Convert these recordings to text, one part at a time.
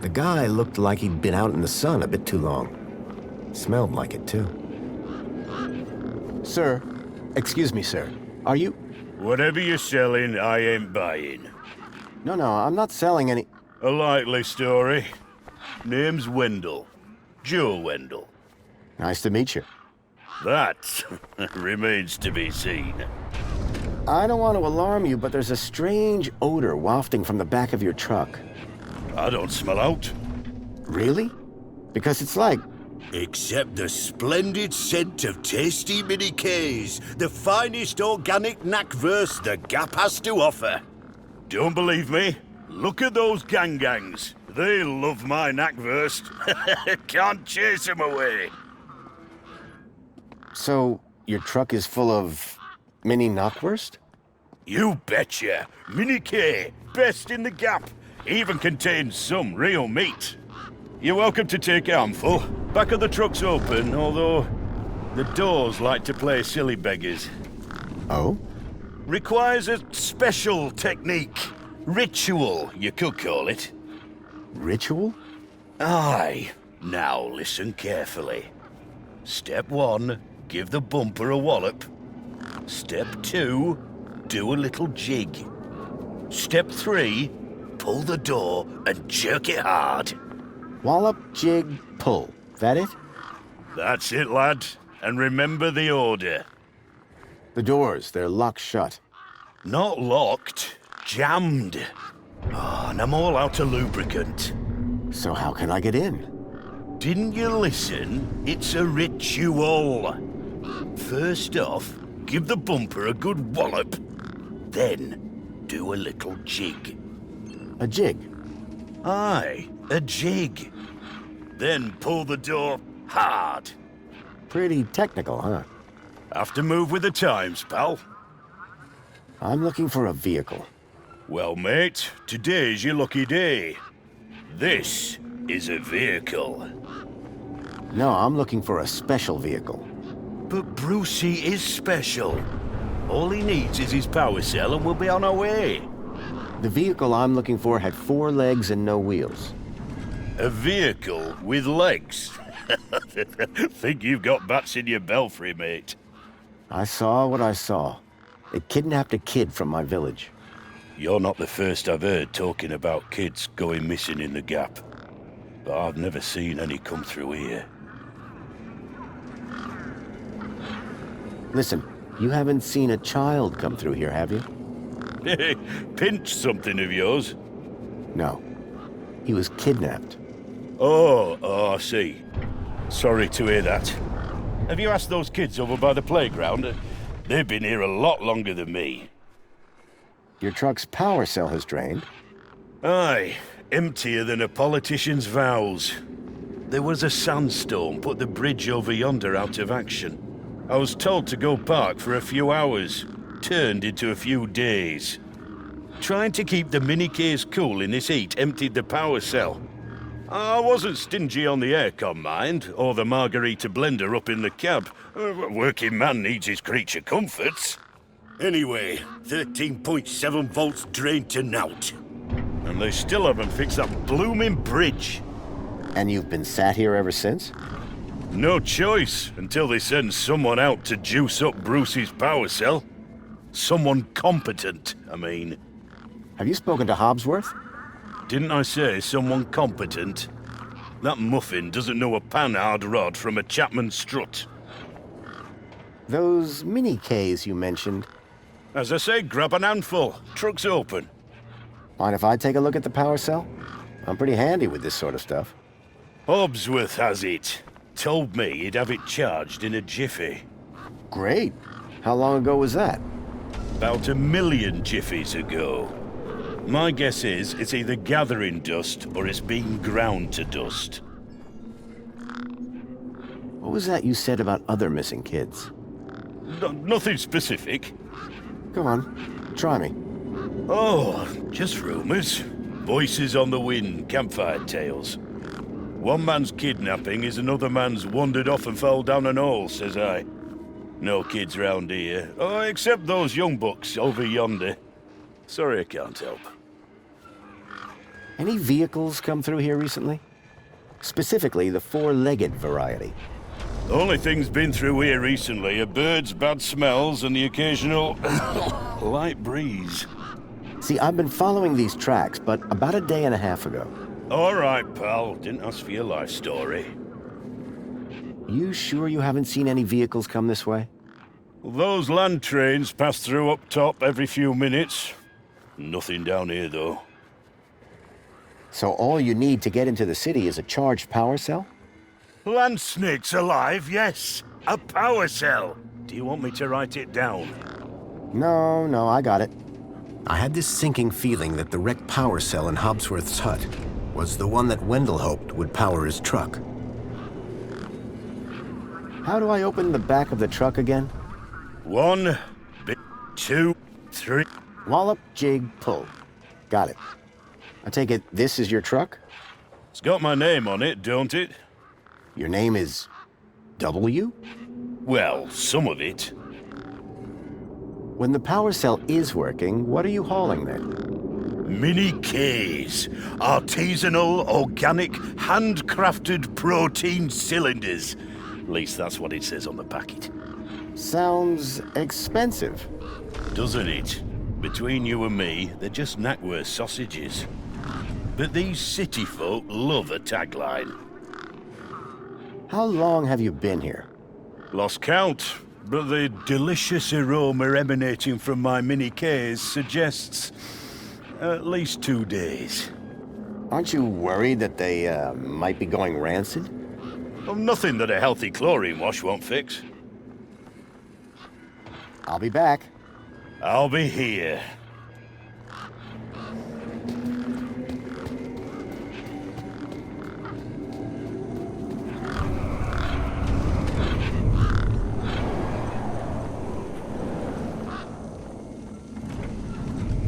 The guy looked like he'd been out in the sun a bit too long. Smelled like it, too. Sir, excuse me, sir. Are you... Whatever you're selling, I ain't buying. No, I'm not selling any... A likely story. Name's Wendell. Joe Wendell. Nice to meet you. That remains to be seen. I don't want to alarm you, but there's a strange odor wafting from the back of your truck. I don't smell out. Really? Because it's like... Except the splendid scent of tasty mini Ks, the finest organic knackverse the Gap has to offer. Don't believe me? Look at those gangs. They love my knackverse. Can't chase them away. So, your truck is full of... mini knockwurst? You betcha. Mini K, best in the Gap. Even contains some real meat. You're welcome to take a handful. Back of the truck's open, although the doors like to play silly beggars. Oh? Requires a special technique. Ritual, you could call it. Ritual? Aye. Now listen carefully. Step 1, give the bumper a wallop. Step 2, do a little jig. Step 3, pull the door and jerk it hard. Wallop, jig, pull. That it? That's it, lad. And remember the order. The doors, they're locked shut. Not locked, jammed. Oh, and I'm all out of lubricant. So how can I get in? Didn't you listen? It's a ritual. First off, give the bumper a good wallop. Then, do a little jig. A jig? Aye, a jig. Then pull the door hard. Pretty technical, huh? Have to move with the times, pal. I'm looking for a vehicle. Well, mate, today's your lucky day. This is a vehicle. No, I'm looking for a special vehicle. But Brucey is special. All he needs is his power cell and we'll be on our way. The vehicle I'm looking for had 4 legs and no wheels. A vehicle with legs? Think you've got bats in your belfry, mate. I saw what I saw. They kidnapped a kid from my village. You're not the first I've heard talking about kids going missing in the Gap. But I've never seen any come through here. Listen, you haven't seen a child come through here, have you? Pinch something of yours? No. He was kidnapped. Oh, I see. Sorry to hear that. Have you asked those kids over by the playground? They've been here a lot longer than me. Your truck's power cell has drained. Aye, emptier than a politician's vows. There was a sandstorm put the bridge over yonder out of action. I was told to go park for a few hours. Turned into a few days. Trying to keep the mini-case cool in this heat emptied the power cell. I wasn't stingy on the aircon, mind, or the margarita blender up in the cab. A working man needs his creature comforts. Anyway, 13.7 volts drained to naught. And they still haven't fixed that blooming bridge. And you've been sat here ever since? No choice, until they send someone out to juice up Brucey's power cell. Someone competent, I mean. Have you spoken to Hobsworth? Didn't I say someone competent? That muffin doesn't know a panhard rod from a Chapman strut. Those mini-Ks you mentioned. As I say, grab an handful. Truck's open. Mind if I take a look at the power cell? I'm pretty handy with this sort of stuff. Hobsworth has it. Told me he'd have it charged in a jiffy. Great. How long ago was that? About 1 million jiffies ago. My guess is it's either gathering dust or it's being ground to dust. What was that you said about other missing kids? Nothing specific. Go on, try me. Oh, just rumors. Voices on the wind, campfire tales. One man's kidnapping is another man's wandered off and fell down an hole, says I. No kids round here. Oh, except those young bucks over yonder. Sorry I can't help. Any vehicles come through here recently? Specifically, the four-legged variety. The only thing's been through here recently are birds, bad smells, and the occasional light breeze. See, I've been following these tracks, but about a day and a half ago. All right, pal. Didn't ask for your life story. You sure you haven't seen any vehicles come this way? Those land trains pass through up top every few minutes. Nothing down here, though. So all you need to get into the city is a charged power cell? Land snakes alive, yes. A power cell. Do you want me to write it down? No, I got it. I had this sinking feeling that the wrecked power cell in Hobsworth's hut was the one that Wendell hoped would power his truck. How do I open the back of the truck again? 1, 2, 3. Wallop, jig, pull. Got it. I take it this is your truck? It's got my name on it, don't it? Your name is W? Well, some of it. When the power cell is working, what are you hauling then? Mini Ks. Artisanal, organic, handcrafted protein cylinders. At least that's what it says on the packet. Sounds expensive. Doesn't it? Between you and me, they're just knackwurst sausages. But these city folk love a tagline. How long have you been here? Lost count, but the delicious aroma emanating from my mini Ks suggests at least 2 days. Aren't you worried that they might be going rancid? Well, nothing that a healthy chlorine wash won't fix. I'll be back. I'll be here.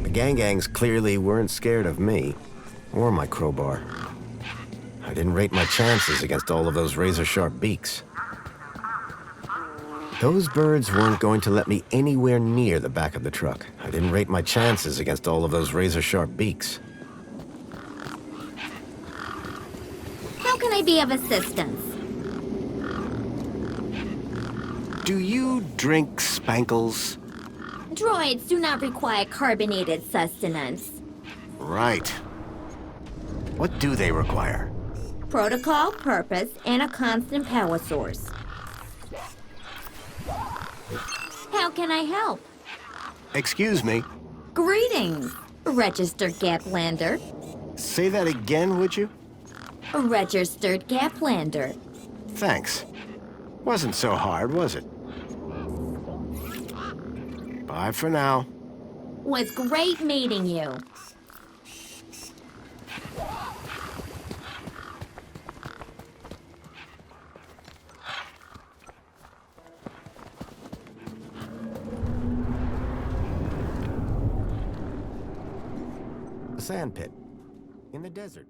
The gangs clearly weren't scared of me, or my crowbar. I didn't rate my chances against all of those razor-sharp beaks. Those birds weren't going to let me anywhere near the back of the truck. I didn't rate my chances against all of those razor-sharp beaks. How can I be of assistance? Do you drink spankles? Droids do not require carbonated sustenance. Right. What do they require? Protocol, purpose, and a constant power source. How can I help? Excuse me. Greetings, registered Gaplander. Say that again, would you? Registered Gaplander. Thanks. Wasn't so hard, was it? Bye for now. Was great meeting you. A sand pit. In the desert.